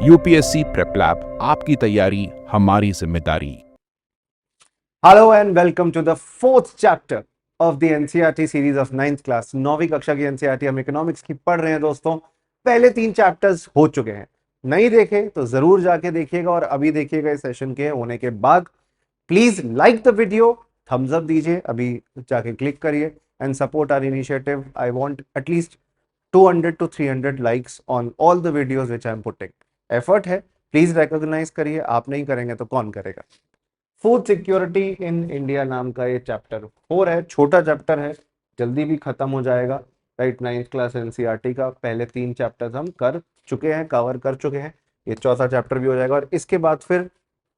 UPSC prep lab, आपकी तैयारी हमारी जिम्मेदारी। Hello and welcome to the fourth chapter of the NCERT series of 9th class. 9वीं कक्षा की एनसीईआरटी हम इकोनॉमिक्स की पढ़ रहे हैं दोस्तों। पहले 3 चैप्टर्स हो चुके हैं, नहीं देखे तो जरूर जाके देखिएगा और अभी देखिएगा इस सेशन के होने के बाद। Please like the video, thumbs up दीजिए, अभी जाके क्लिक करिए and support our initiative. I want at least 200 to 300 likes on all the videos which I am putting. Effort है, प्लीज रिकॉग्नाइज करिए। आप नहीं करेंगे तो कौन करेगा। फूड सिक्योरिटी इन इंडिया नाम का ये चैप्टर 4 है, छोटा चैप्टर है, जल्दी भी खत्म हो जाएगा। राइट, 9th क्लास एनसीईआरटी का पहले 3 चैप्टर्स हम कर चुके हैं, कवर कर चुके हैं। ये चौथा चैप्टर भी हो जाएगा और इसके बाद फिर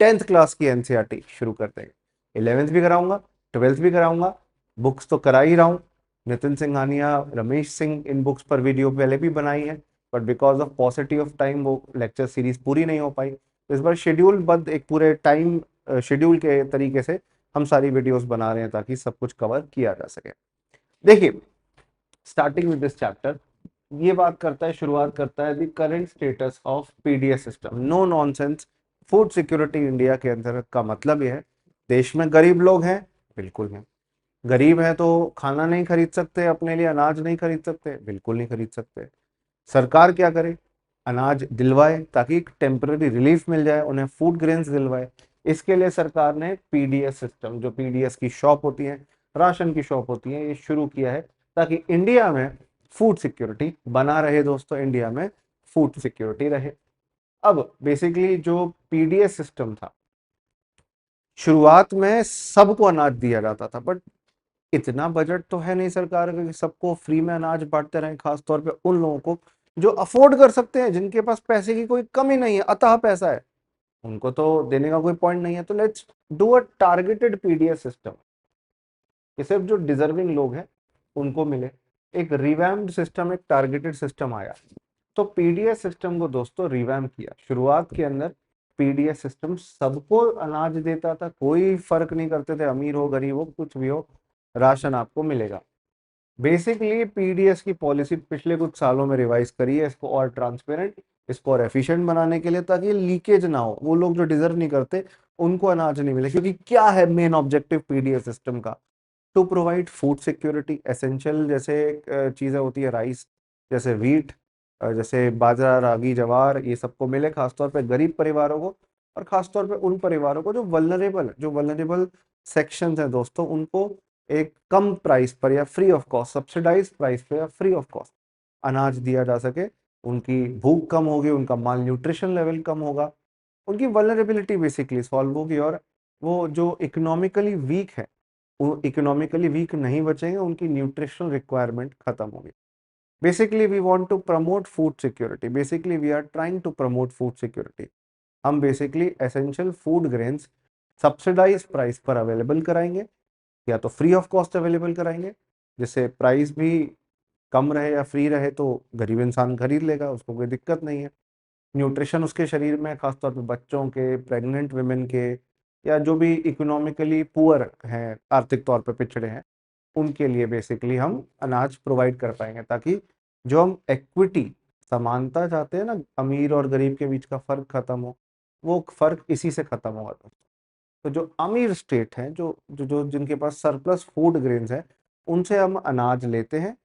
10th क्लास की एनसीईआरटी शुरू कर देंगे। 11th भी कराऊंगा, 12th भी कराऊंगा, बुक्स तो करा ही रहा हूँ। नितिन सिंघानिया, रमेश सिंह, इन बुक्स पर वीडियो पहले भी बनाई है, but because of पॉसिटी of time वो लेक्चर सीरीज पूरी नहीं हो पाई। तो इस बार शेड्यूल बद्ध एक पूरे टाइम शेड्यूल के तरीके से हम सारी वीडियोस बना रहे हैं ताकि सब कुछ कवर किया जा सके। देखिए, स्टार्टिंग विद दिस चैप्टर, ये बात करता है, शुरुआत करता है the current status of PDS system. No nonsense. Food security India के अंदर का मतलब यह है, देश में गरीब लोग हैं, बिल्कुल हैं। गरीब है तो खाना नहीं खरीद सकते, अपने लिए अनाज नहीं खरीद सकते, बिल्कुल नहीं खरीद सकते। सरकार क्या करे, अनाज दिलवाए ताकि टेम्पररी रिलीफ मिल जाए, उन्हें फूड ग्रेन्स दिलवाए। इसके लिए सरकार ने पीडीएस सिस्टम, जो पीडीएस की शॉप होती है, राशन की शॉप होती है, ये शुरू किया है ताकि इंडिया में फूड सिक्योरिटी बना रहे। दोस्तों, इंडिया में फूड सिक्योरिटी रहे। अब बेसिकली जो पीडीएस सिस्टम था, शुरुआत में सबको अनाज दिया जाता था, बट इतना बजट तो है नहीं सरकार का कि सबको फ्री में अनाज बांटते रहें। खासतौर पे उन लोगों को जो अफोर्ड कर सकते हैं, जिनके पास पैसे की कोई कमी नहीं है, अतः पैसा है, उनको तो देने का कोई पॉइंट नहीं है। तो let's do a targeted PDS system कि सिर्फ जो डिजर्विंग लोग हैं उनको मिले। एक रिवैम्ड सिस्टम, एक टारगेटेड सिस्टम आया। तो पीडीएस सिस्टम को दोस्तों रिवैम्प किया। शुरुआत के अंदर पीडीएस सिस्टम सबको अनाज देता था, कोई फर्क नहीं करते थे, अमीर हो गरीब हो कुछ भी हो, राशन आपको मिलेगा। बेसिकली पीडीएस की पॉलिसी पिछले कुछ सालों में रिवाइज करी है, इसको और ट्रांसपेरेंट, इसको और एफिशिएंट बनाने के लिए, ताकि लीकेज ना हो, वो लोग जो डिजर्व नहीं करते उनको अनाज नहीं मिले। क्योंकि क्या है मेन ऑब्जेक्टिव पीडीएस सिस्टम का, to provide food security. Essential जैसे चीजें होती है, राइस जैसे वीट, जैसे बाजरा, रागी, जवार, ये सबको मिले, खासतौर पे गरीब परिवारों को, और खासतौर पे उन परिवारों को जो वल्नरेबल सेक्शंस हैं दोस्तों, उनको एक कम प्राइस पर या free of cost, subsidise price पे या फ्री ऑफ कॉस्ट अनाज दिया जा सके। उनकी भूख कम होगी, उनका माल न्यूट्रिशन लेवल कम होगा, उनकी वल्नरेबिलिटी बेसिकली सॉल्व होगी, और वो जो इकोनॉमिकली वीक है वो इकोनॉमिकली वीक नहीं बचेंगे, उनकी न्यूट्रिशनल रिक्वायरमेंट खत्म होगी। Basically we want to promote food security, basically we are trying to promote food security. हम basically essential food grains subsidised price पर अवेलेबल कराएंगे, या तो फ्री ऑफ कॉस्ट अवेलेबल कराएंगे, जिससे प्राइस भी कम रहे या फ्री रहे तो गरीब इंसान खरीद लेगा, उसको कोई दिक्कत नहीं है। न्यूट्रिशन उसके शरीर में, खासतौर पे बच्चों के, प्रेग्नेंट वुमेन के, या जो भी इकोनॉमिकली पुअर हैं, आर्थिक तौर पे पिछड़े हैं, उनके लिए बेसिकली हम अनाज प्रोवाइड कर पाएंगे, ताकि जो हम इक्विटी, समानता चाहते हैं ना, अमीर और गरीब के बीच का फर्क खत्म हो, वो फर्क इसी से खत्म होगा। तो जो अमीर स्टेट हैं, जो जिनके पास सरप्लस फूड ग्रेन्स है, उनसे हम अनाज लेते हैं।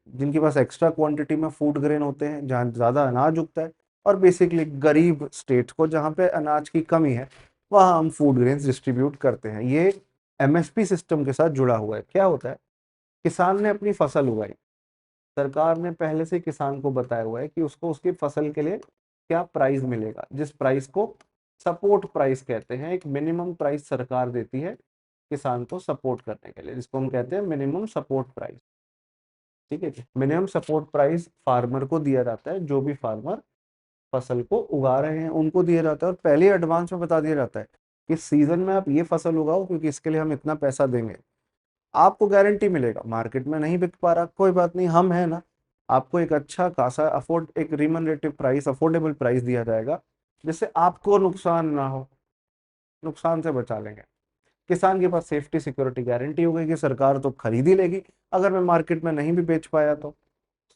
जिनके पास एक्स्ट्रा क्वांटिटी में फूड ग्रेन होते हैं, जहाँ ज़्यादा अनाज उगता है, और बेसिकली गरीब स्टेट्स को जहाँ पे अनाज की कमी है, वहाँ हम फूड ग्रेन्स डिस्ट्रीब्यूट करते हैं। ये एमएसपी सिस्टम के साथ जुड़ा हुआ है। क्या होता है, किसान ने अपनी फसल उगाई, सरकार ने पहले से किसान को बताया हुआ है कि उसको उसकी फसल के लिए क्या प्राइस मिलेगा, जिस प्राइस को सपोर्ट प्राइस कहते हैं। एक मिनिमम प्राइस सरकार देती है किसान को सपोर्ट करने के लिए, जिसको हम कहते हैं मिनिमम सपोर्ट प्राइस। ठीक है, मिनिमम सपोर्ट प्राइस फार्मर को दिया जाता है, जो भी फार्मर फसल को उगा रहे हैं उनको दिया जाता है, और पहले एडवांस में बता दिया जाता है कि सीजन में आप ये फसल उगाओ, क्योंकि इसके लिए हम इतना पैसा देंगे। आपको गारंटी मिलेगा, मार्केट में नहीं बिक पा रहा, कोई बात नहीं, हम है ना, आपको एक अच्छा खासा एक रिमनरेटिव प्राइस, अफोर्डेबल प्राइस दिया जाएगा, जिससे आपको नुकसान ना हो, नुकसान से बचा लेंगे। किसान के पास सेफ्टी सिक्योरिटी गारंटी हो गई कि सरकार तो खरीद ही लेगी, अगर मैं मार्केट में नहीं भी बेच पाया तो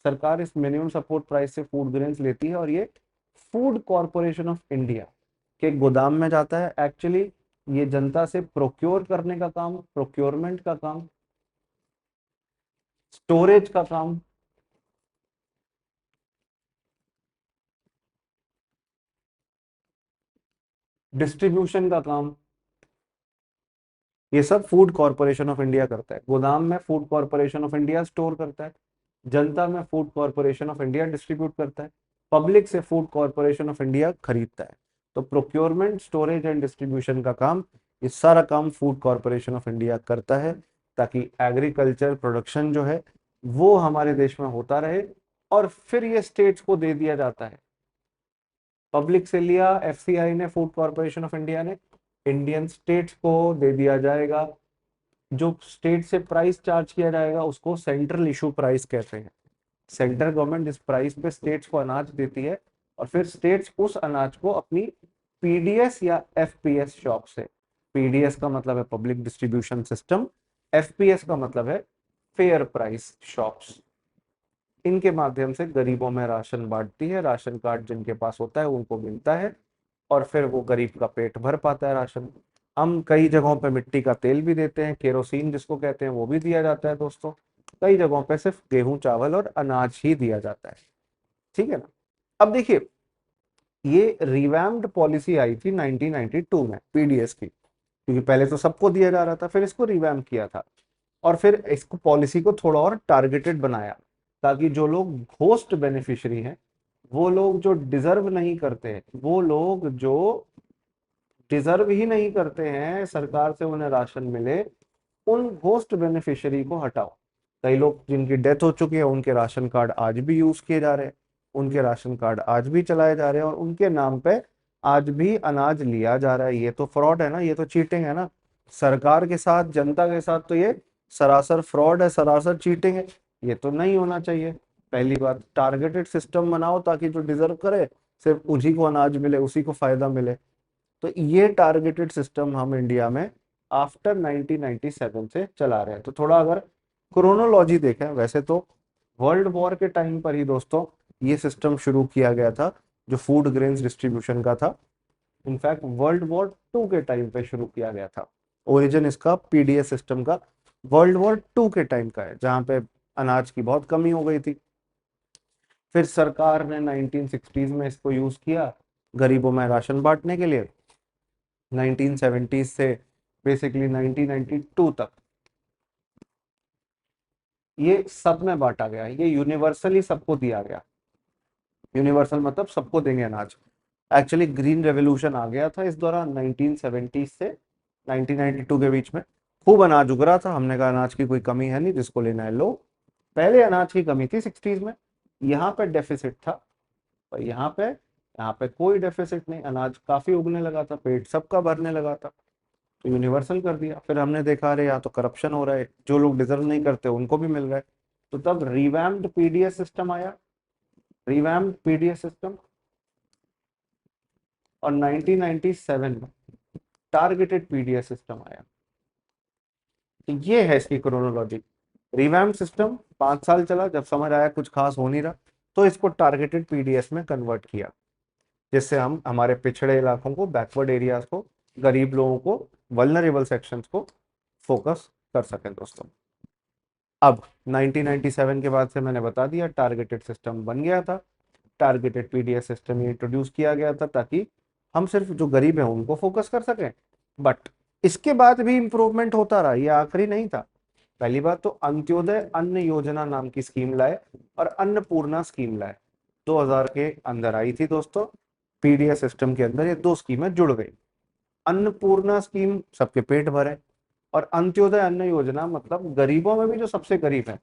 सरकार इस मिनिमम सपोर्ट प्राइस से फूड ग्रेन्स लेती है, और ये फूड कॉरपोरेशन ऑफ इंडिया के गोदाम में जाता है। एक्चुअली ये जनता से प्रोक्योर करने का काम, प्रोक्योरमेंट का काम, स्टोरेज का काम, डिस्ट्रीब्यूशन का काम, ये सब फूड कॉरपोरेशन ऑफ इंडिया करता है। गोदाम में food corporation of India store करता है, जनता में food corporation of India distribute करता है, पब्लिक से फूड कॉरपोरेशन ऑफ इंडिया खरीदता है। तो प्रोक्योरमेंट, स्टोरेज एंड डिस्ट्रीब्यूशन का काम, ये सारा काम फूड कॉरपोरेशन ऑफ इंडिया करता है, ताकि एग्रीकल्चर प्रोडक्शन जो है वो हमारे देश में होता रहे, और फिर ये स्टेट्स को दे दिया जाता है। पब्लिक से लिया एफसीआई ने, फूड कॉरपोरेशन ऑफ इंडिया ने, इंडियन स्टेट्स को दे दिया जाएगा। जो स्टेट से प्राइस चार्ज किया जाएगा उसको सेंट्रल इशू प्राइस कहते हैं। सेंट्रल गवर्नमेंट इस प्राइस पे स्टेट्स को अनाज देती है, और फिर स्टेट्स उस अनाज को अपनी पीडीएस या एफपीएस शॉप से, पीडीएस का मतलब है पब्लिक डिस्ट्रीब्यूशन सिस्टम, एफपीएस का मतलब है फेयर प्राइस शॉप्स, इनके माध्यम से गरीबों में राशन बांटती है। राशन कार्ड जिनके पास होता है उनको मिलता है, और फिर वो गरीब का पेट भर पाता है राशन। हम कई जगहों पे मिट्टी का तेल भी देते हैं, केरोसिन जिसको कहते हैं, वो भी दिया जाता है दोस्तों। कई जगहों पे सिर्फ गेहूं, चावल और अनाज ही दिया जाता है। ठीक है ना। अब देखिए, ये रिवैम्ड पॉलिसी आई थी 1992 में पीडीएस की, क्योंकि पहले तो सबको दिया जा रहा था, फिर इसको रिवैम्प किया था, और फिर इसको पॉलिसी को थोड़ा और टारगेटेड बनाया, ताकि जो लोग घोस्ट बेनिफिशियरी हैं, वो लोग जो डिजर्व नहीं करते हैं, वो लोग जो डिजर्व ही नहीं करते हैं सरकार से उन्हें राशन मिले, उन घोस्ट बेनिफिशियरी को हटाओ। कई लोग जिनकी डेथ हो चुकी है उनके राशन कार्ड आज भी यूज किए जा रहे हैं, उनके राशन कार्ड आज भी चलाए जा रहे हैं, और उनके नाम पे आज भी अनाज लिया जा रहा है। ये तो फ्रॉड है ना, ये तो चीटिंग है ना। सरकार के साथ, जनता के साथ तो ये सरासर फ्रॉड है, सरासर चीटिंग है। ये तो नहीं होना चाहिए। पहली बात, टारगेटेड सिस्टम बनाओ ताकि जो डिजर्व करे सिर्फ उसी को अनाज मिले, उसी को फायदा मिले। तो ये टारगेटेड सिस्टम हम इंडिया में आफ्टर 1997 से चला रहे हैं। तो थोड़ा अगर क्रोनोलॉजी देखें, वैसे तो वर्ल्ड वॉर के टाइम पर ही दोस्तों ये सिस्टम शुरू किया गया था, जो फूड ग्रेन्स डिस्ट्रीब्यूशन का था। इनफैक्ट वर्ल्ड वॉर 2 के टाइम पे शुरू किया गया था। ओरिजिन इसका पीडीएस सिस्टम का वर्ल्ड वॉर 2 के टाइम का है, जहां पे अनाज की बहुत कमी हो गई थी। फिर सरकार ने 1960s में इसको यूज किया गरीबों में राशन बांटने के लिए। 1970s से बेसिकली 1992 तक ये सब में बांटा गया, ये यूनिवर्सली सबको दिया गया। यूनिवर्सल मतलब सबको देंगे अनाज। एक्चुअली ग्रीन रेवोल्यूशन आ गया था इस दौरान 1970 से 1992 के बीच में। खूब अनाज उग रहा था, हमने कहा अनाज की कोई कमी है नहीं, जिसको लेना है लो। पहले अनाज की कमी थी 60s में, यहाँ पे डेफिसिट था, पर यहाँ पे कोई डेफिसिट नहीं, अनाज काफी उगने लगा था, पेट सबका भरने लगा था, तो यूनिवर्सल कर दिया। फिर हमने देखा अरे यहाँ तो करप्शन हो रहा है, जो लोग डिजर्व नहीं करते उनको भी मिल रहा है, तो तब रिवैम्प्ड पीडीएस सिस्टम आया, रिवैम्प्ड पीडीएस सिस्टम। और 1997 में टारगेटेड पीडीएस सिस्टम आया। तो ये है इसकी क्रोनोलॉजी। रिवैम्प सिस्टम 5 साल चला, जब समझ आया कुछ खास हो नहीं रहा, तो इसको टारगेटेड पीडीएस में कन्वर्ट किया, जिससे हम हमारे पिछड़े इलाकों को, बैकवर्ड एरियाज को, गरीब लोगों को, वल्नरेबल सेक्शंस को फोकस कर सकें दोस्तों। अब 1997 के बाद से मैंने बता दिया, टारगेटेड सिस्टम बन गया था। टारगेटेड पीडीएस सिस्टम इंट्रोड्यूस किया गया था ताकि हम सिर्फ जो गरीब हैं उनको फोकस कर सकें। बट इसके बाद भी इंप्रूवमेंट होता रहा, ये आखिरी नहीं था। पहली बात तो अंत्योदय अन्न योजना नाम की स्कीम लाए, और अन्नपूर्णा स्कीम लाए, 2000 के अंदर आई थी दोस्तों। पीडीएस सिस्टम के अंदर ये दो स्कीमें जुड़ गई। अन्नपूर्णा स्कीम सबके पेट भरे, और अंत्योदय अन्न योजना मतलब गरीबों में भी जो सबसे गरीब है।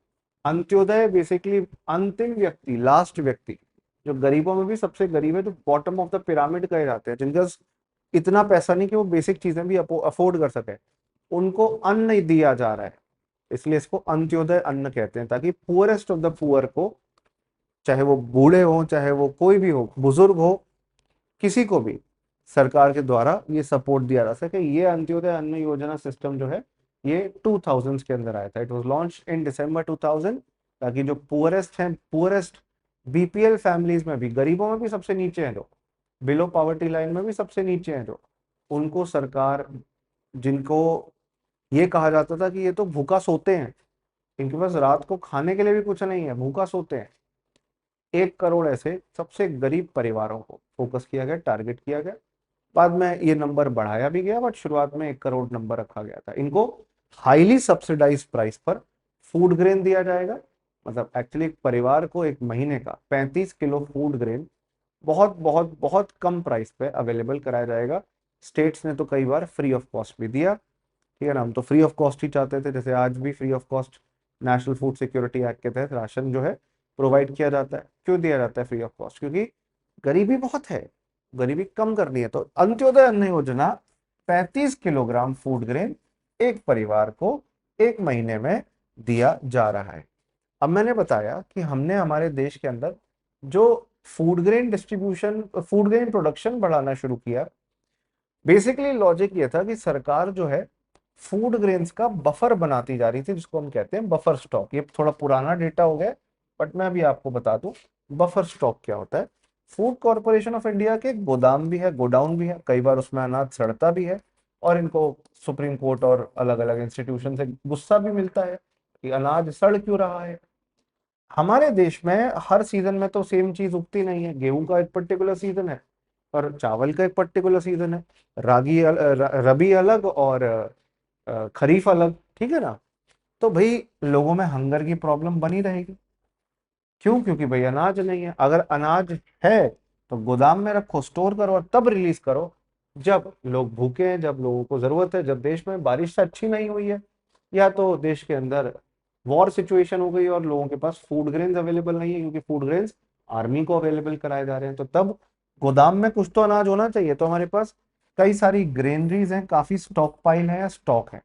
अंत्योदय बेसिकली अंतिम व्यक्ति, लास्ट व्यक्ति, जो गरीबों में भी सबसे गरीब है, जो बॉटम ऑफ द पिरामिड कहे जाते हैं, जिनका इतना पैसा नहीं कि वो बेसिक चीजें भी अफोर्ड कर सके, उनको अन्न दिया जा रहा है। इसलिए इसको अंत्योदय अन्न कहते हैं, ताकि पुअरेस्ट ऑफ द पुअर को, चाहे वो बूढ़े हो, चाहे वो कोई भी हो, बुजुर्ग हो, किसी को भी सरकार के द्वारा ये सपोर्ट दिया जा सके। ये अंत्योदय अन्न योजना सिस्टम जो है ये 2000 के अंदर आया था। इट वाज लॉन्च इन दिसंबर 2000, ताकि जो पुअरेस्ट हैं, पुअरेस्ट बीपीएल फैमिलीज में भी, गरीबों में भी सबसे नीचे हैं जो, बिलो पॉवर्टी लाइन में भी सबसे नीचे हैं जो, उनको सरकार, जिनको ये कहा जाता था कि ये तो भूखा सोते हैं, इनके पास रात को खाने के लिए भी कुछ नहीं है, भूखा सोते हैं, 1 करोड़ ऐसे सबसे गरीब परिवारों को फोकस किया गया, टारगेट किया गया। बाद में ये नंबर बढ़ाया भी गया, बट शुरुआत में 1 करोड़ नंबर रखा गया था। इनको हाईली सब्सिडाइज प्राइस पर फूड ग्रेन दिया जाएगा। मतलब एक्चुअली एक परिवार को एक महीने का 35 किलो फूड ग्रेन बहुत बहुत बहुत कम प्राइस पे अवेलेबल कराया जाएगा। स्टेट्स ने तो कई बार फ्री ऑफ कॉस्ट भी दिया, ठीक है ना। हम तो फ्री ऑफ कॉस्ट ही चाहते थे, जैसे आज भी free of cost national food security act के तहत राशन जो है प्रोवाइड किया जाता है। क्यों दिया जाता है फ्री ऑफ कॉस्ट? क्योंकि गरीबी बहुत है, गरीबी कम करनी है। तो अंत्योदय अन्न योजना 35 किलोग्राम फूड ग्रेन एक परिवार को एक महीने में दिया जा रहा है। अब मैंने बताया कि हमने हमारे देश के अंदर जो food grain distribution, food grain production बढ़ाना शुरू किया। बेसिकली लॉजिक ये था कि सरकार जो है फूड ग्रेन्स का बफर बनाती जा रही थी, जिसको हम कहते हैं बफर स्टॉक। ये थोड़ा पुराना डेटा हो गया, बट मैं अभी आपको बता दूं बफर स्टॉक क्या होता है। फूड कॉरपोरेशन ऑफ इंडिया के गोदाम भी है, गोडाउन भी है, कई बार उसमें अनाज सड़ता भी है, और इनको सुप्रीम कोर्ट और अलग अलग इंस्टीट्यूशन से गुस्सा भी मिलता है कि अनाज सड़ क्यों रहा है। हमारे देश में हर सीजन में तो सेम चीज उगती नहीं है। गेहूं का एक पर्टिकुलर सीजन है और चावल का एक पर्टिकुलर सीजन है, रबी अलग और खरीफ अलग, ठीक है ना। तो भाई लोगों में हंगर की प्रॉब्लम बनी रहेगी। क्यों? क्योंकि भाई अनाज नहीं है। अगर अनाज है तो गोदाम में रखो, स्टोर करो और तब रिलीज करो जब लोग भूखे हैं, जब लोगों को जरूरत है, जब देश में बारिश अच्छी नहीं हुई है, या तो देश के अंदर वॉर सिचुएशन हो गई और लोगों के पास फूड ग्रेन्स अवेलेबल नहीं है, क्योंकि फूड ग्रेन्स आर्मी को अवेलेबल कराए जा रहे हैं। तो तब गोदाम में कुछ तो अनाज होना चाहिए। तो हमारे पास कई सारी ग्रेनरीज हैं, काफी स्टॉक पाइल है या स्टॉक है।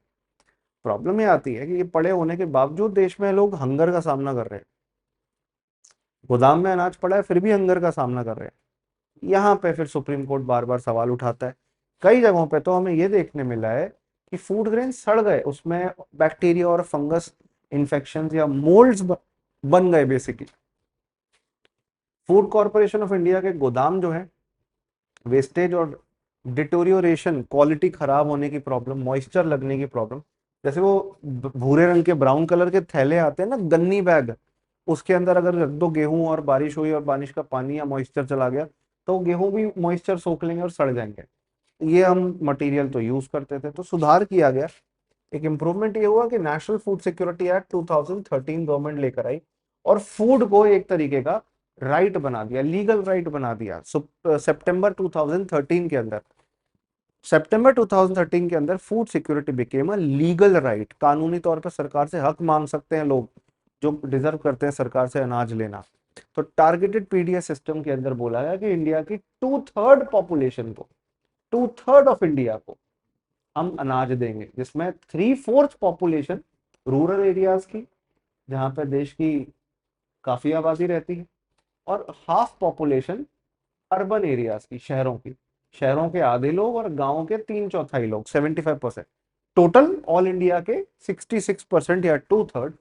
प्रॉब्लम ये आती है कि ये पड़े होने के बावजूद देश में लोग हंगर का सामना कर रहे हैं। गोदाम में अनाज पड़ा है फिर भी हंगर का सामना कर रहे हैं। यहाँ पे फिर सुप्रीम कोर्ट बार बार सवाल उठाता है। कई जगहों पे तो हमें ये देखने मिला है कि फूड ग्रेन सड़ गए, उसमें बैक्टीरिया और फंगस इन्फेक्शन या मोल्ड्स बन गए। Basically food corporation of India के गोदाम जो है, वेस्टेज और डिटोरियोरेशन, क्वालिटी खराब होने की प्रॉब्लम, मॉइस्चर लगने की प्रॉब्लम, जैसे वो भूरे रंग के ब्राउन कलर के थैले आते हैं ना, गन्नी बैग, उसके अंदर अगर रख दो गेहूं और बारिश हुई और बारिश का पानी या मॉइस्चर चला गया तो गेहूं भी मॉइस्चर सोख लेंगे और सड़ जाएंगे। ये हम मटेरियल तो यूज करते थे, तो सुधार किया गया। एक इम्प्रूवमेंट ये हुआ कि national food security act 2013 government लेकर आई और फूड को एक तरीके का राइट बना दिया, लीगल राइट बना दिया। सितंबर 2013 के अंदर, सितंबर 2013 के अंदर food security became a legal right. कानूनी तौर पर सरकार से हक मांग सकते हैं लोग जो डिजर्व करते हैं सरकार से अनाज लेना। तो टारगेटेड पीडीएस सिस्टम के अंदर बोला गया कि इंडिया की 2/3 पॉपुलेशन को, 2/3 ऑफ इंडिया को हम अनाज देंगे, जिसमें 3/4 पॉपुलेशन रूरल एरियाज की, जहां पर देश की काफी आबादी रहती है, और हाफ पॉपुलेशन अर्बन एरियाज की, शहरों की। शहरों के आधे लोग और गांवों के 3/4 लोग, 75%। टोटल ऑल इंडिया के 66% या 2/3,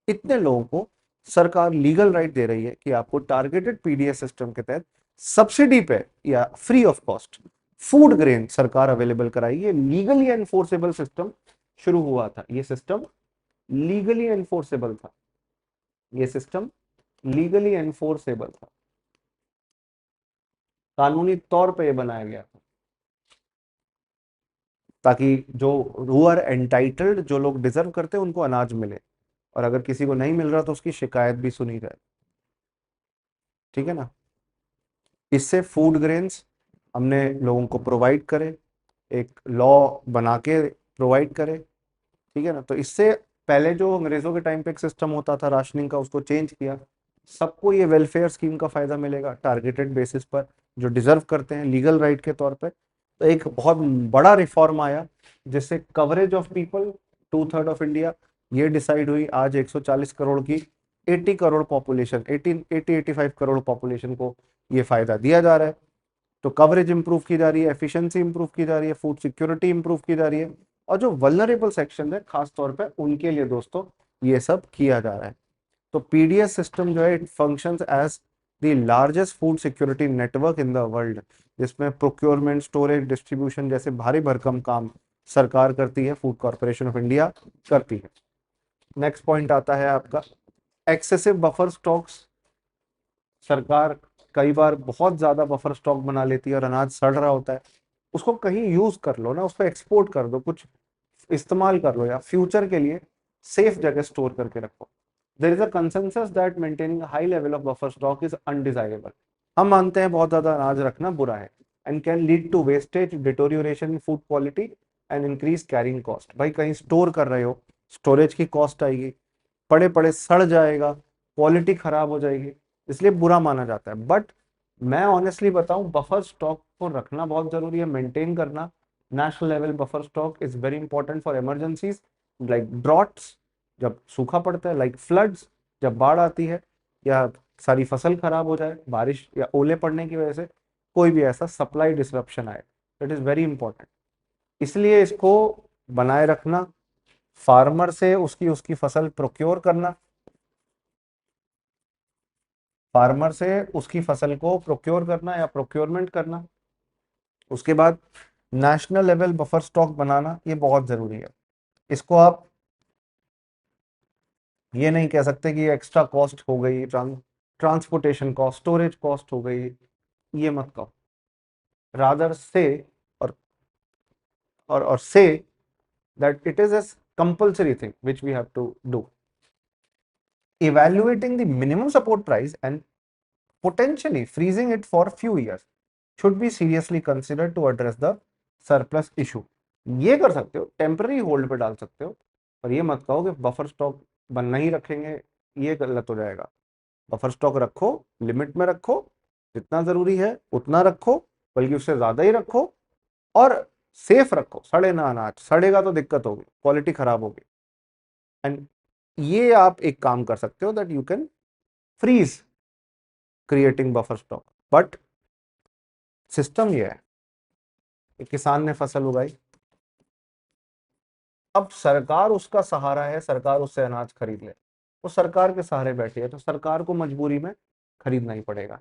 इतने लोगों को सरकार लीगल राइट दे रही है कि आपको टारगेटेड पीडीएस सिस्टम के तहत सब्सिडी पे या free of cost food grain सरकार अवेलेबल कराई। ये लीगली एनफोर्सेबल सिस्टम शुरू हुआ था। ये सिस्टम लीगली एनफोर्सेबल था। ये सिस्टम लीगली एनफोर्सेबल था, कानूनी तौर पे ये बनाया गया था, ताकि जो हु आर एंटाइटल्ड, जो लोग डिजर्व करते हैं, उनको अनाज मिले, और अगर किसी को नहीं मिल रहा तो उसकी शिकायत भी सुनी जाए, ठीक है ना। इससे फूड ग्रेन्स हमने लोगों को प्रोवाइड करे, एक लॉ बना के प्रोवाइड करे, ठीक है ना। तो इससे पहले जो अंग्रेजों के टाइम पे एक सिस्टम होता था राशनिंग का, उसको चेंज किया। सबको ये वेलफेयर स्कीम का फायदा मिलेगा टारगेटेड बेसिस पर, जो डिजर्व करते हैं लीगल राइट के तौर पे। तो एक बहुत बड़ा रिफॉर्म आया जिससे coverage of people, 2/3 of India, ये डिसाइड हुई। आज 140 करोड़ की 80 करोड़ पॉपुलेशन, 85 करोड़ पॉपुलेशन को ये फायदा दिया जा रहा है। तो कवरेज इंप्रूव की जा रही है, एफिशिएंसी इंप्रूव की जा रही है, फूड सिक्योरिटी इंप्रूव की जा रही है, और जो वल्नरेबल सेक्शन है खास तौर पे उनके लिए दोस्तों ये सब किया जा रहा है। तो पीडीएस सिस्टम जो है, it functions as the largest food security network in the world, जिसमें प्रोक्योरमेंट, स्टोरेज, डिस्ट्रीब्यूशन जैसे भारी भरकम काम सरकार करती है, फूड कॉर्पोरेशन ऑफ इंडिया करती है। नेक्स्ट पॉइंट आता है आपका एक्सेसिव बफर स्टॉक्स। सरकार कई बार बहुत ज्यादा बफर स्टॉक बना लेती है और अनाज सड़ रहा होता है, उसको कहीं यूज कर लो ना, उसको एक्सपोर्ट कर दो, कुछ इस्तेमाल कर लो या फ्यूचर के लिए सेफ जगह स्टोर करके रखो। There is a consensus that maintaining high level of buffer stock is undesirable. हम मानते हैं बहुत ज्यादा अनाज रखना बुरा है and can lead to wastage, deterioration in food quality and increase carrying cost. भाई कहीं स्टोर कर रहे हो, स्टोरेज की कॉस्ट आएगी, पड़े पड़े सड़ जाएगा, क्वालिटी खराब हो जाएगी, इसलिए बुरा माना जाता है। बट मैं ऑनेस्टली बताऊं, बफर स्टॉक को रखना बहुत जरूरी है, मेंटेन करना। National level buffer stock is very important for emergencies like droughts, जब सूखा पड़ता है, लाइक फ्लड्स, जब बाढ़ आती है, या सारी फसल खराब हो जाए बारिश या ओले पड़ने की वजह से, कोई भी ऐसा सप्लाई डिसरप्शन आए, इट इज वेरी इंपॉर्टेंट। इसलिए इसको बनाए रखना, फार्मर से उसकी उसकी फसल प्रोक्योर करना, फार्मर से उसकी फसल को प्रोक्योर करना या प्रोक्योरमेंट करना, उसके बाद नेशनल लेवल बफर स्टॉक बनाना, ये बहुत जरूरी है। इसको आप ये नहीं कह सकते कि एक्स्ट्रा कॉस्ट हो गई, ट्रांसपोर्टेशन कॉस्ट, स्टोरेज कॉस्ट हो गई, ये मत कहो। रादर से और और से that it is a compulsory thing which we have to do. Evaluating the minimum support price and potentially freezing it for few years should be seriously considered to address the surplus issue। ये कर सकते हो, temporary hold पे डाल सकते हो, पर ये मत कहो कि बफर स्टॉक बनना ही रखेंगे, ये गलत हो जाएगा। बफर स्टॉक रखो, लिमिट में रखो, जितना जरूरी है उतना रखो, बल्कि उससे ज्यादा ही रखो, और सेफ रखो, सड़े ना अनाज, सड़ेगा तो दिक्कत होगी, क्वालिटी खराब होगी। एंड ये आप एक काम कर सकते हो that you can freeze creating buffer stock. But system ये है कि किसान ने फसल उगाई, अब सरकार उसका सहारा है, सरकार उससे अनाज खरीद ले, वो सरकार के सहारे बैठी है, तो सरकार को मजबूरी में खरीदना ही पड़ेगा,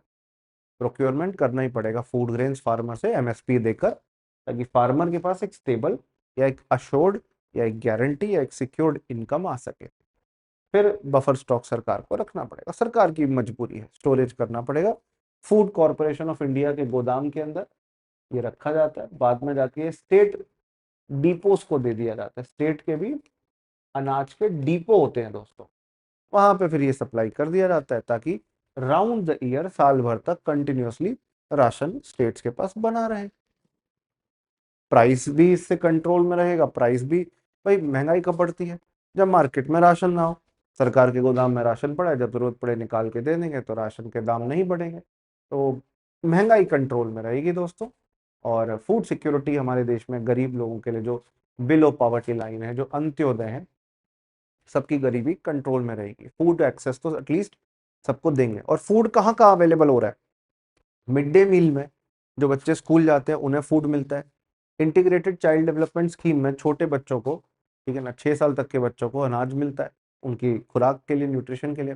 प्रोक्योरमेंट करना ही पड़ेगा फूड ग्रेन्स फार्मर से एमएसपी देकर, ताकि फार्मर के पास एक स्टेबल या एक अश्योर्ड या एक गारंटी या एक सिक्योर्ड इनकम आ सके। फिर बफर स्टॉक सरकार को रखना पड़ेगा, सरकार की मजबूरी है, स्टोरेज करना पड़ेगा। फूड कॉर्पोरेशन ऑफ इंडिया के गोदाम के अंदर ये रखा जाता है, बाद में जाके स्टेट डिपोस को दे दिया जाता है। स्टेट के भी अनाज के डिपो होते हैं दोस्तों, वहां पे फिर ये सप्लाई कर दिया जाता है, ताकि राउंड द ईयर, साल भर तक कंटिन्यूअसली राशन स्टेट्स के पास बना रहे। प्राइस भी इससे कंट्रोल में रहेगा, प्राइस भी, भाई महंगाई कब बढ़ती है? जब मार्केट में राशन ना हो। सरकार के गोदाम में राशन पड़ा है, जब जरूरत पड़े निकाल के दे देंगे, तो राशन के दाम नहीं बढ़ेंगे, तो महंगाई कंट्रोल में रहेगी दोस्तों। और फूड सिक्योरिटी हमारे देश में गरीब लोगों के लिए, जो बिलो पॉवर्टी लाइन है, जो अंत्योदय है, सबकी गरीबी कंट्रोल में रहेगी। फूड एक्सेस तो एटलीस्ट सबको देंगे। और फूड कहाँ कहाँ अवेलेबल हो रहा है? मिड डे मील में, जो बच्चे स्कूल जाते हैं उन्हें फूड मिलता है। इंटीग्रेटेड चाइल्ड डेवलपमेंट स्कीम में छोटे बच्चों को, ठीक है ना, 6 साल तक के बच्चों को अनाज मिलता है उनकी खुराक के लिए, न्यूट्रिशन के लिए।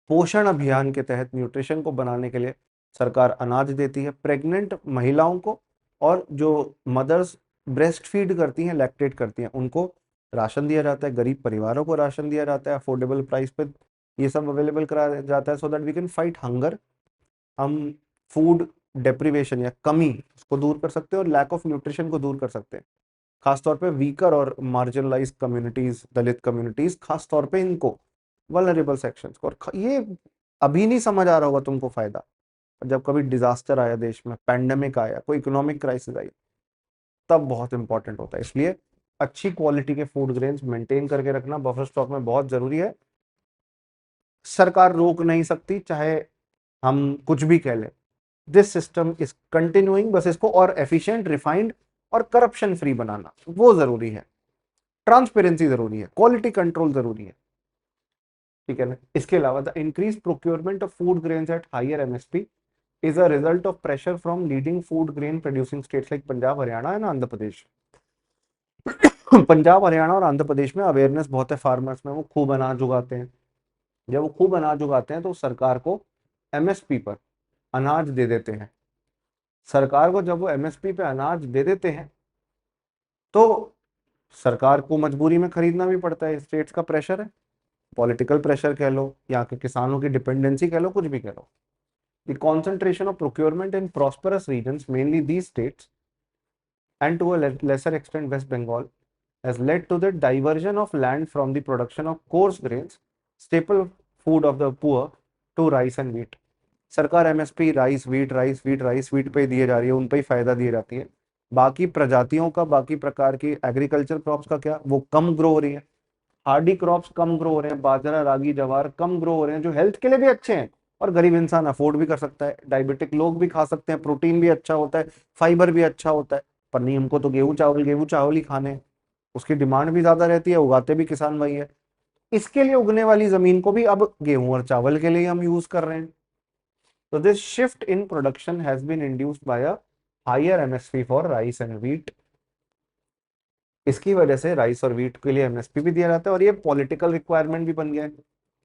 पोषण अभियान के तहत न्यूट्रिशन को बनाने के लिए सरकार अनाज देती है प्रेग्नेंट महिलाओं को, और जो मदर्स ब्रेस्ट फीड करती हैं, लैक्टेट करती हैं, उनको राशन दिया जाता है, गरीब परिवारों को राशन दिया जाता है, अफोर्डेबल प्राइस पे ये सब अवेलेबल कराया जाता है, so that we can fight hunger. हम फूड डेप्रिवेशन या कमी उसको दूर कर सकते हैं और लैक ऑफ न्यूट्रिशन को दूर कर सकते हैं। खासतौर पे वीकर और मार्जिनलाइज कम्युनिटीज, दलित कम्युनिटीज, खासतौर पे इनको, वल्नरेबल सेक्शंस को। और ये अभी नहीं समझ आ रहा होगा तुमको फायदा, जब कभी डिजास्टर आया देश में, पैंडेमिक आया, कोई इकोनॉमिक क्राइसिस आई, तब बहुत इंपॉर्टेंट होता है। इसलिए अच्छी क्वालिटी के फूड ग्रेन्स मेंटेन करके रखना बफर स्टॉक में बहुत जरूरी है। सरकार रोक नहीं सकती, चाहे हम कुछ भी कह लें, दिस सिस्टम इज कंटिन्यूइंग। बस इसको और एफिशिएंट, रिफाइंड और करप्शन फ्री बनाना वो जरूरी है। ट्रांसपेरेंसी जरूरी है, क्वालिटी कंट्रोल जरूरी है, ठीक है ना। इसके अलावा the increase procurement of food grains at higher MSP is a result of pressure from leading food grain producing states like Punjab, Haryana and Andhra Pradesh. Punjab, Haryana और आंध्र प्रदेश में अवेयरनेस बहुत है फार्मर्स में, वो खूब अनाज उगाते हैं। जब वो खूब अनाज उगाते हैं तो सरकार को एमएसपी पर अनाज दे देते हैं, सरकार को जब वो एमएसपी पे अनाज दे देते हैं तो सरकार को मजबूरी में खरीदना भी पड़ता है। स्टेट्स का प्रेशर है, पॉलिटिकल प्रेशर कह लो, यहाँ के किसानों की डिपेंडेंसी कह लो, कुछ भी कह लो। The concentration of procurement in prosperous regions, mainly these states and to a lesser extent West Bengal, has led to the diversion of land from the production of coarse grains, staple food of the poor, to rice and wheat. सरकार MSP rice wheat पे दिए जा रही है, उन पे ही फायदा दी जाती है। बाकी प्रजातियों का, बाकी प्रकार की एग्रीकल्चर क्रॉप्स का क्या, वो कम ग्रो हो रही है। हार्डी क्रॉप्स कम ग्रो हो रहे हैं, बाजरा रागी जवार कम ग्रो हो रहे हैं, जो हेल्थ के लिए भी अच्छे हैं और गरीब इंसान अफोर्ड भी कर सकता है, डायबिटिक लोग भी खा सकते हैं, प्रोटीन भी अच्छा होता है, फाइबर भी अच्छा होता है। पर नहीं, हमको तो गेहूं चावल ही खाने हैं, उसकी डिमांड भी ज्यादा रहती है, उगाते भी किसान वही है। इसके लिए उगने वाली जमीन को भी अब गेहूं और चावल के लिए हम यूज कर रहे हैं। तो this shift in production has been induced by a higher MSP for rice and wheat. इसकी वजह से राइस और व्हीट के लिए एमएसपी भी दिया जाता है, और ये पॉलिटिकल रिक्वायरमेंट भी बन गया है।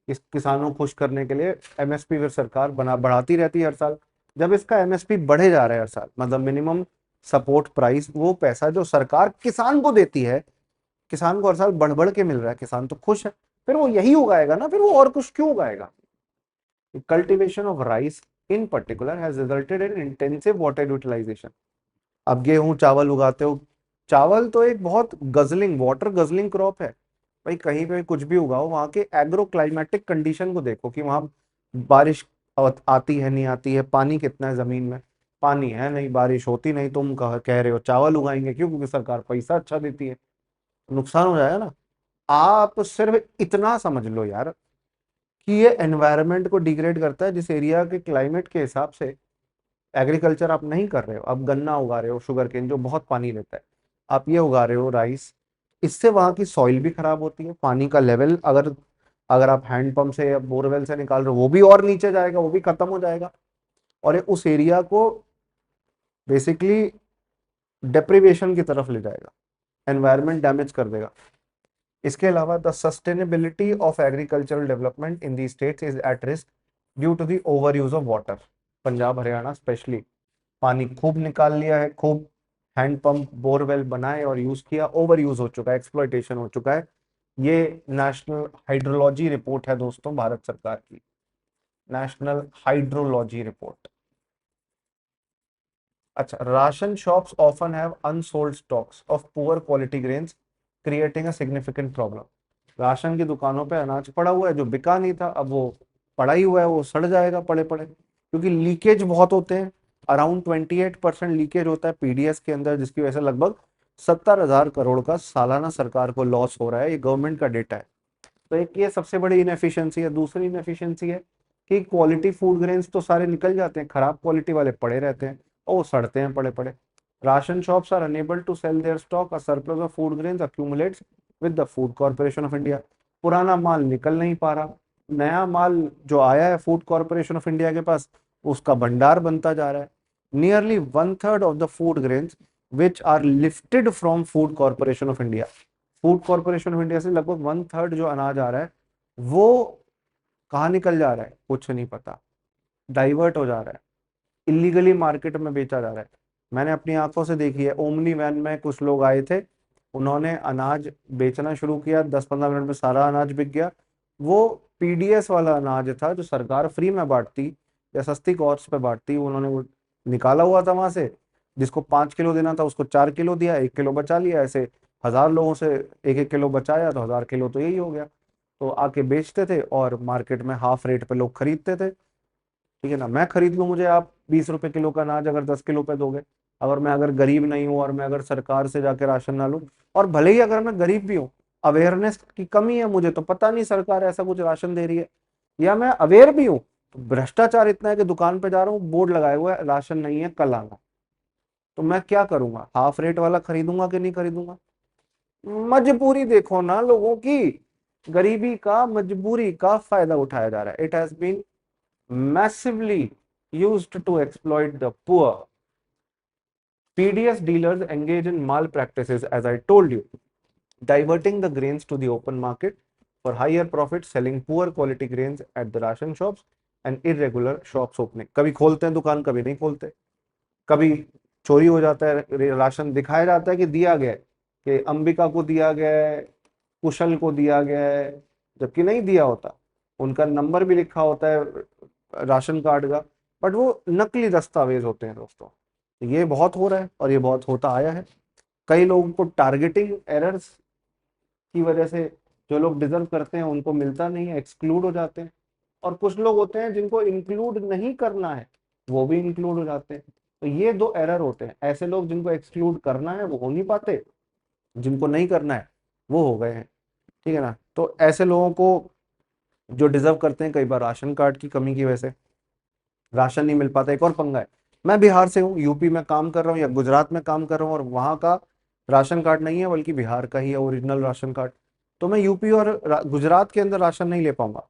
इस किसानों को खुश करने के लिए एमएसपी फिर सरकार बढ़ाती रहती है हर साल। जब इसका एमएसपी बढ़े जा रहा है हर साल, मतलब मिनिमम सपोर्ट प्राइस, वो पैसा जो सरकार किसान को देती है, किसान को हर साल बढ़ बढ़ के मिल रहा है, किसान तो खुश है, फिर वो यही उगाएगा ना, फिर वो और कुछ क्यों उगाएगा। Cultivation of rice in particular has resulted in intensive water utilisation. अब गेहूं चावल उगाते हो, चावल तो एक बहुत गजलिंग, वाटर गजलिंग क्रॉप है भाई। कहीं पे कुछ भी उगाओ, वहां के एग्रो क्लाइमेटिक कंडीशन को देखो कि वहां बारिश आती है नहीं आती है, पानी कितना है जमीन में, पानी है नहीं, बारिश होती नहीं, तुम कह रहे हो चावल उगाएंगे, क्यों? क्योंकि सरकार पैसा अच्छा देती है। नुकसान हो जाएगा ना। आप सिर्फ इतना समझ लो यार कि ये एनवायरनमेंट को डिग्रेड करता है। जिस एरिया के क्लाइमेट के हिसाब से एग्रीकल्चर आप नहीं कर रहे हो, आप गन्ना उगा रहे हो, शुगर केन जो बहुत पानी लेता है, आप ये उगा रहे हो राइस, इससे वहां की सॉइल भी खराब होती है। पानी का लेवल अगर अगर आप हैंडपंप से या बोरवेल से निकाल रहे हो, वो भी और नीचे जाएगा, वो भी खत्म हो जाएगा, और ये उस एरिया को बेसिकली डेप्रिवेशन की तरफ ले जाएगा, एनवायरनमेंट डैमेज कर देगा। इसके अलावा the sustainability of agricultural development in the states is at risk due to the over use of water. Punjab Haryana specially पानी खूब निकाल लिया है, खूब हैंडपंप बोरवेल बनाए और यूज किया, ओवर यूज हो चुका है, एक्सप्लॉइटेशन हो चुका है। ये नेशनल हाइड्रोलॉजी रिपोर्ट है दोस्तों, भारत सरकार की नेशनल हाइड्रोलॉजी रिपोर्ट। अच्छा, ration shops often have unsold stocks of poor quality grains creating a significant problem. Ration की दुकानों पे अनाज पड़ा हुआ है जो बिका नहीं था, अब वो पड़ा ही हुआ है, वो सड़ जाएगा पड़े पड़े, क्योंकि लीकेज बहुत होते हैं। अराउंड 28% लीकेज होता है पीडीएस के अंदर, जिसकी वजह से लगभग 70,000 करोड़ का सालाना सरकार को लॉस हो रहा है। ये गवर्नमेंट का डेटा है। तो एक ये सबसे बड़ी इनएफिशिएंसी है। दूसरी इनएफिशिएंसी है कि क्वालिटी फूड ग्रेन्स तो सारे निकल जाते हैं, खराब क्वालिटी वाले पड़े रहते हैं और वो सड़ते हैं पड़े पड़े। Ration shops are unable to sell their stock, a surplus of food grains accumulates with the Food Corporation of India. पुराना माल निकल नहीं पा रहा, नया माल जो आया है फूड कॉर्पोरेशन ऑफ इंडिया के पास, उसका भंडार बनता जा रहा है। Nearly 1/3 of the food grains which are lifted from Food Corporation of India, Food Corporation of India से लगभग 1/3 जो अनाज आ रहा है वो कहाँ निकल जा रहा है कुछ नहीं पता, डाइवर्ट हो जा रहा है, इलीगली मार्केट में बेचा जा रहा है। मैंने अपनी आंखों से देखी है, ओमनी वैन में कुछ लोग आए थे, उन्होंने अनाज बेचना शुरू किया, 10-15 मिनट में सारा अनाज बिक गया। वो पीडीएस वाला अनाज था जो सरकार फ्री में बांटती या सस्ती कॉस्ट पे बांटती, उन्होंने वो निकाला हुआ था वहां से, जिसको 5 किलो देना था उसको 4 किलो दिया, 1 किलो बचा लिया। ऐसे 1,000 लोगों से 1-1 किलो बचाया तो 1,000 किलो तो यही हो गया। तो आके बेचते थे और मार्केट में हाफ रेट पे लोग खरीदते थे। ठीक है ना, मैं खरीद लूँ, मुझे आप 20 रुपए किलो का अनाज अगर 10 किलो पे दोगे, अगर गरीब नहीं हूँ और मैं अगर सरकार से जाके राशन ना लूँ, और भले ही अगर मैं गरीब भी हूँ, अवेयरनेस की कमी है, मुझे तो पता नहीं सरकार ऐसा कुछ राशन दे रही है, या मैं अवेयर भी हूँ, तो भ्रष्टाचार इतना है कि दुकान पे जा रहा हूँ, बोर्ड लगाया हुआ है राशन नहीं है कल आना, तो मैं क्या करूंगा? हाफ रेट वाला खरीदूंगा कि नहीं खरीदूंगा? मजबूरी देखो ना लोगों की, गरीबी का, मजबूरी का फायदा उठाया जा रहा है। It has been massively used to exploit the poor. PDS dealers engage in malpractices, as I told you, diverting the grains to the open market for higher profits, selling poor quality grains at the ration shops and irregular shops opening. कभी खोलते हैं दुकान, कभी नहीं खोलते, कभी चोरी हो जाता है, राशन दिखाया जाता है कि दिया गया है, कि अंबिका को दिया गया है, कुशल को दिया गया है, जबकि नहीं दिया होता। उनका नंबर भी लिखा होता है राशन कार्ड का, बट वो नकली दस्तावेज होते हैं दोस्तों। ये बहुत हो रहा है और ये बहुत होता आया है। कई लोगों को टारगेटिंग एरर्स की वजह से जो लोग डिजर्व करते हैं उनको मिलता नहीं है, एक्सक्लूड हो जाते हैं। और कुछ लोग होते हैं जिनको इंक्लूड नहीं करना है, वो भी इंक्लूड हो जाते हैं। तो ये दो एरर होते हैं। ऐसे लोग जिनको एक्सक्लूड करना है वो हो नहीं पाते, जिनको नहीं करना है वो हो गए हैं। ठीक है ना। तो ऐसे लोगों को जो डिजर्व करते हैं, कई बार राशन कार्ड की कमी की वजह से राशन नहीं मिल पाता। एक और पंगा है, मैं बिहार से हूँ, यूपी में काम कर रहा हूँ या गुजरात में काम कर रहा हूँ, और वहाँ का राशन कार्ड नहीं है बल्कि बिहार का ही है ओरिजिनल राशन कार्ड। तो मैं यूपी और गुजरात के अंदर राशन नहीं ले पाऊंगा।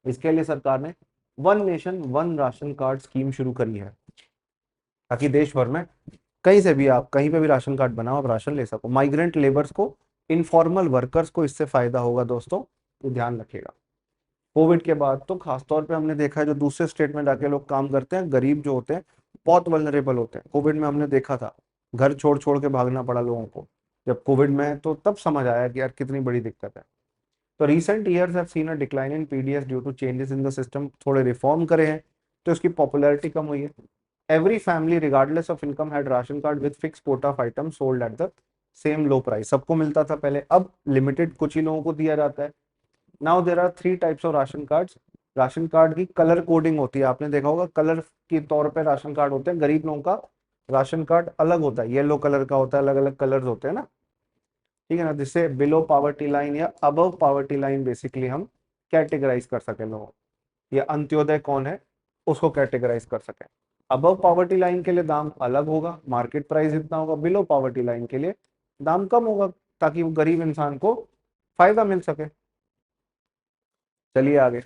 इसके लिए सरकार ने one nation one ration card scheme शुरू करी है, ताकि देश भर में कहीं से भी आप कहीं पे भी राशन कार्ड बनाओ, आप राशन ले सको। माइग्रेंट लेबर्स को, इनफॉर्मल वर्कर्स को इससे फायदा होगा दोस्तों, तो ध्यान रखिएगा। कोविड के बाद तो खासतौर पे हमने देखा है, जो दूसरे स्टेट में जाके लोग काम करते हैं, गरीब जो होते हैं, बहुत वल्नरेबल होते हैं। कोविड में हमने देखा था, घर छोड़ छोड़ के भागना पड़ा लोगों को जब कोविड में है, तो तब समझ आया कि यार कितनी बड़ी दिक्कत है। तो recent years have seen a decline in PDS due to changes in the system. थोड़े रिफॉर्म करे हैं तो इसकी पॉपुलैरिटी कम हुई है। Every family regardless of income had ration card with fix quota of item sold at the same low price. सबको मिलता था पहले, अब लिमिटेड कुछ ही लोगों को दिया जाता है। Now there are three types of ration cards. Ration card की कलर कोडिंग होती है, आपने देखा होगा, कलर के तौर पे राशन कार्ड होते हैं। गरीब लोगों का राशन कार्ड अलग होता है, येलो कलर का होता है, अलग अलग कलर्स होते हैं ना। ठीक है ना, जिससे बिलो पावर्टी लाइन या अबव पावर्टी लाइन बेसिकली हम कैटेगराइज कर सके लोगों, या अंत्योदय कौन है उसको कैटेगराइज कर सके। अबव पावर्टी लाइन के लिए दाम अलग होगा, मार्केट प्राइस इतना होगा। बिलो पावर्टी लाइन के लिए दाम कम होगा, ताकि वो गरीब इंसान को फायदा मिल सके। चलिए आगे।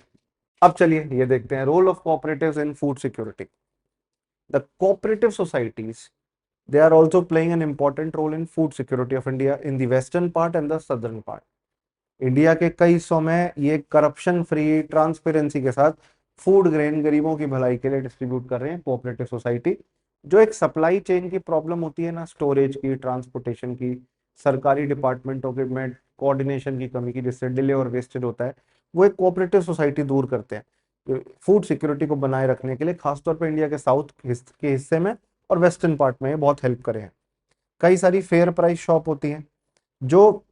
अब चलिए ये देखते हैं role of cooperatives in food security. The cooperative societies, they are also playing an important role in food security of India in the western part and the southern part. India के कई हिस्सों में ये करप्शन फ्री, ट्रांसपेरेंसी के साथ food grain गरीबों की भलाई के लिए डिस्ट्रीब्यूट कर रहे हैं कोऑपरेटिव सोसाइटी। जो एक सप्लाई चेन की प्रॉब्लम होती है ना, स्टोरेज की, ट्रांसपोर्टेशन की, सरकारी डिपार्टमेंटों के में कोऑर्डिनेशन की कमी की, जिससे डिले और वेस्टेज होता है, वो एक कोऑपरेटिव सोसाइटी दूर करते हैं फूड सिक्योरिटी को बनाए रखने के लिए, खासतौर पर इंडिया के साउथ के हिस्से में और वेस्टर्न पार्ट में ये बहुत हेल्प करे हैं। कई सारी फेयर प्राइस शॉप होती हैं जो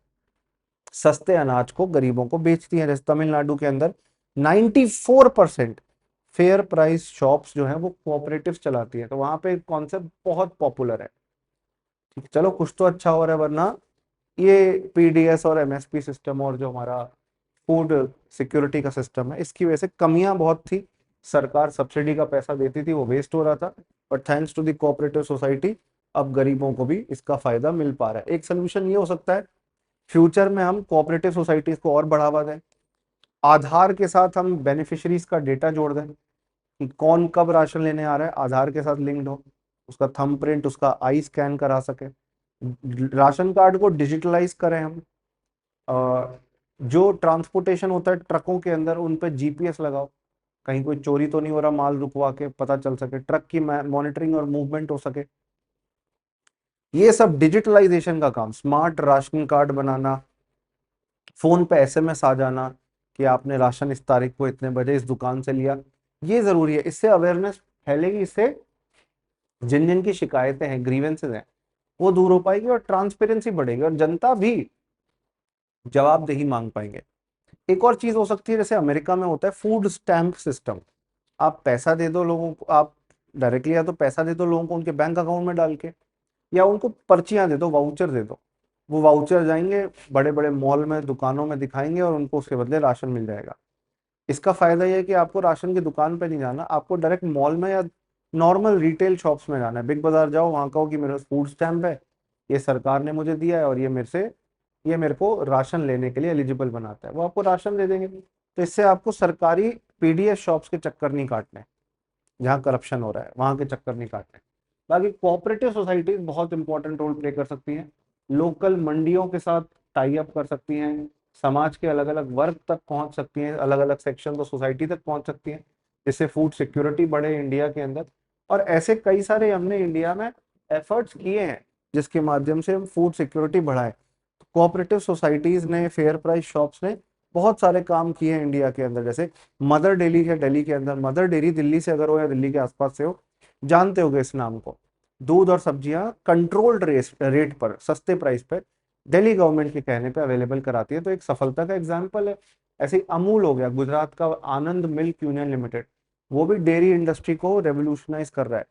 सस्ते अनाज को गरीबों को बेचती हैं। जैसे तमिलनाडु के अंदर 94% फेयर प्राइस शॉप्स जो हैं वो कोऑपरेटिव्स चलाती है। तो वहां पे कॉन्सेप्ट बहुत पॉपुलर है। ठीक, चलो कुछ तो अच्छा हो रहा है, वरना ये पीडीएस और एमएसपी सिस्टम और जो हमारा फूड सिक्योरिटी का सिस्टम है, इसकी वजह से कमियां बहुत थी। सरकार सब्सिडी का पैसा देती थी, वो वेस्ट हो रहा था, but thanks to the cooperative society अब गरीबों को भी इसका फायदा मिल पा रहा है। एक सोल्यूशन ये हो सकता है, फ्यूचर में हम कोऑपरेटिव सोसाइटीज को और बढ़ावा दें। आधार के साथ हम बेनिफिशियरीज का डेटा जोड़ दें कि कौन कब राशन लेने आ रहा है, आधार के साथ लिंक्ड हो, उसका थंब प्रिंट, उसका आई स्कैन करा सके। राशन कार्ड को डिजिटलाइज करें हम। जो ट्रांसपोर्टेशन होता है ट्रकों के अंदर, उन पे जीपीएस लगाओ, कहीं कोई चोरी तो नहीं हो रहा, माल रुकवा के पता चल सके, ट्रक की मॉनिटरिंग और मूवमेंट हो सके। ये सब डिजिटलाइजेशन का काम, स्मार्ट राशन कार्ड बनाना, फोन पे एसएमएस आ जाना कि आपने राशन इस तारीख को इतने बजे इस दुकान से लिया, ये जरूरी है। इससे अवेयरनेस फैलेगी, इससे जिन जिन की शिकायतें हैं, ग्रीवेंसेस हैं, वो दूर हो पाएगी और ट्रांसपेरेंसी बढ़ेगी और जनता भी जवाबदेही मांग पाएंगे। एक और चीज हो सकती है, जैसे अमेरिका में होता है फूड स्टैम्प सिस्टम। आप पैसा दे दो लोगों को, आप डायरेक्टली या तो पैसा दे दो लोगों को उनके बैंक अकाउंट में डाल के, या उनको पर्चियां दे दो, वाउचर दे दो। वो वाउचर जाएंगे बड़े बड़े मॉल में, दुकानों में दिखाएंगे और उनको उसके बदले राशन मिल जाएगा। इसका फायदा ये है कि आपको राशन की दुकान पे नहीं जाना, आपको डायरेक्ट मॉल में या नॉर्मल रिटेल शॉप्स में जाना है। बिग बाजार जाओ, वहां कहो कि मेरे फूड स्टैम्प है, ये सरकार ने मुझे दिया है और ये मेरे को राशन लेने के लिए एलिजिबल बनाता है, वो आपको राशन दे देंगे। तो इससे आपको सरकारी पीडीएस शॉप्स के चक्कर नहीं काटने, जहाँ करप्शन हो रहा है वहां के चक्कर नहीं काटने। बाकी कोऑपरेटिव सोसाइटीज बहुत इंपॉर्टेंट रोल प्ले कर सकती हैं। लोकल मंडियों के साथ टाई अप कर सकती हैं, समाज के अलग अलग वर्ग तक पहुंच सकती हैं, अलग अलग सेक्शन तो सोसाइटी तक पहुंच सकती हैं, जिससे फूड सिक्योरिटी बढ़े इंडिया के अंदर। और ऐसे कई सारे हमने इंडिया में एफर्ट्स किए हैं जिसके माध्यम से हम फूड सिक्योरिटी बढ़ाएं। कोऑपरेटिव सोसाइटीज ने, फेयर प्राइस शॉप्स ने बहुत सारे काम किए हैं इंडिया के अंदर। जैसे मदर डेयरी है दिल्ली के अंदर, मदर डेयरी दिल्ली से अगर हो या दिल्ली के आसपास से हो, जानते होगे इस नाम को। दूध और सब्जियां कंट्रोल्ड रेट पर, सस्ते प्राइस पर दिल्ली गवर्नमेंट के कहने पे अवेलेबल कराती है, तो एक सफलता का एग्जाम्पल है। ऐसे ही अमूल हो गया, गुजरात का आनंद मिल्क यूनियन लिमिटेड, वो भी डेयरी इंडस्ट्री को रेवोल्यूशनाइज कर रहा है।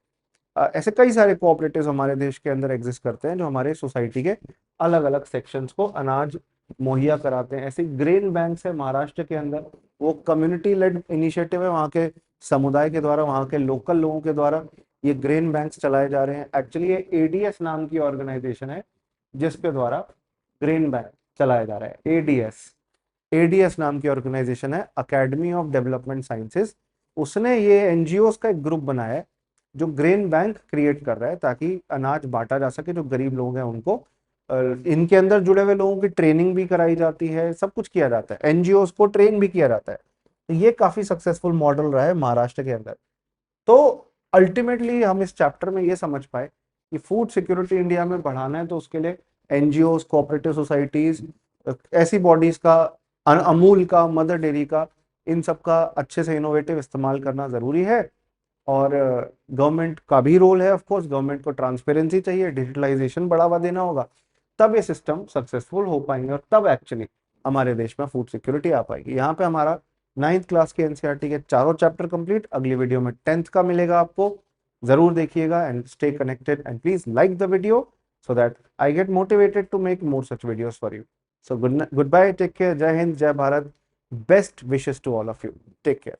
ऐसे कई सारे कोऑपरेटिव्स हमारे देश के अंदर एग्जिस्ट करते हैं जो हमारे सोसाइटी के अलग अलग सेक्शंस को अनाज मुहैया कराते हैं। ऐसे ग्रेन बैंक्स है महाराष्ट्र के अंदर, वो कम्युनिटी लेड इनिशिएटिव है, वहाँ के समुदाय के द्वारा, वहाँ के लोकल लोगों के द्वारा ये ग्रेन बैंक्स चलाए जा रहे हैं। एक्चुअली ये एडीएस नाम की ऑर्गेनाइजेशन है जिसके द्वारा ग्रेन बैंक चलाया जा रहा है। एडीएस, एडीएस नाम की ऑर्गेनाइजेशन है, अकेडमी ऑफ डेवलपमेंट साइंसेस। उसने ये एनजीओस का एक ग्रुप बनाया है जो ग्रेन बैंक क्रिएट कर रहा है ताकि अनाज बांटा जा सके जो गरीब लोग हैं उनको। इनके अंदर जुड़े हुए लोगों की ट्रेनिंग भी कराई जाती है, सब कुछ किया जाता है, एनजीओस को ट्रेन भी किया जाता है। तो ये काफी सक्सेसफुल मॉडल रहा है महाराष्ट्र के अंदर। तो अल्टीमेटली हम इस चैप्टर में ये समझ पाए कि फूड सिक्योरिटी इंडिया में बढ़ाना है तो उसके लिए एनजीओस, कोऑपरेटिव सोसाइटीज, ऐसी बॉडीज का, अमूल का, मदर डेयरी का, इन सब का अच्छे से इनोवेटिव इस्तेमाल करना जरूरी है। और गवर्नमेंट का भी रोल है, ऑफ कोर्स गवर्नमेंट को ट्रांसपेरेंसी चाहिए, डिजिटलाइजेशन बढ़ावा देना होगा, तब ये सिस्टम सक्सेसफुल हो पाएंगे और तब एक्चुअली हमारे देश में फूड सिक्योरिटी आ पाएगी। यहाँ पे हमारा 9th क्लास के एनसीईआरटी के चारों चैप्टर कंप्लीट। अगली वीडियो में 10th का मिलेगा आपको, जरूर देखिएगा and stay connected and please like the video so that I get motivated to make more such videos for you. So goodbye, take care, Jai Hind, Jai Bharat, best wishes to all of you. Take care.